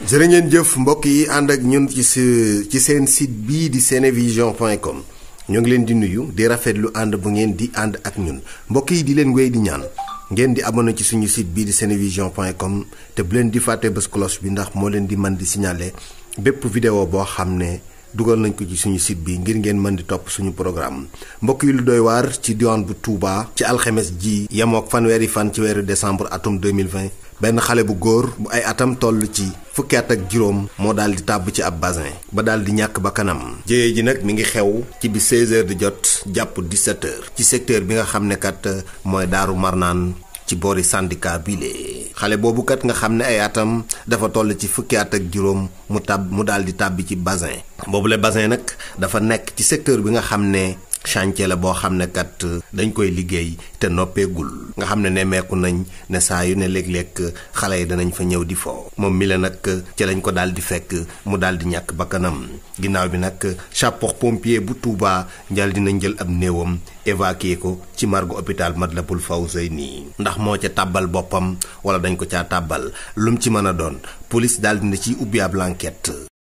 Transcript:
jërë ngeen jëf mbokk yi ànd ak ñun ci seen site bii di senevision.com ñoo ngi leen di nuyu di rafetlu ànd bu ngeen di ànd ak ñun mbokk yi di leen wéy di ñaan ngeen di abonné ci suñu site bii di senevision.com te bu leen di fàtte bës cloche bi ndax moo leen di mën di signaler bépp vidéo boo xam ne dugal nañ ko ci suñu site bi ngir ngeen mën di topp suñu programme mbokk yi lu doy waar ci diwaan bu Touba ci alxemes ji yemook fanweeri fan ci weeru décembre atum 2020 benn xale bu góor bu ay atam toll ci fukki at ak juróom moo daal di tàbb ci ab basin ba daal di ñàkk ba kanam jéye ji nag mi ngi xew ci bi 16h di jot jàpp 17h ci secteur bi nga xam ne kat mooy Daaru Marnaan ci boori syndicat bile xale boobu kat nga xam ne ay atam dafa toll ci fukki at ak juróom mu daal di tàbbi ci basin boobule basin nag dafa nekk ci secteur bi nga xam ne chantier la boo xam ne kat dañ koy liggéey te noppeegul nga xam ne nemmeeku nañ ne saa yu ne léeg-léeg xale yi danañ fa ñëw di fo moom mi la nag ci lañ ko daal di fekk mu daal di ñàkk bakkanam ginnaaw bi nag sapeur pompier bu Touba njal dinañ jël ab néewam évacuer ko ci morgue hôpital Matlaboul Fawzeyni ndax moo ca tàbbal boppam wala dañ ko caa tàbbal lu mu ci mën a doon police daal dina ciy ubbi ab enquête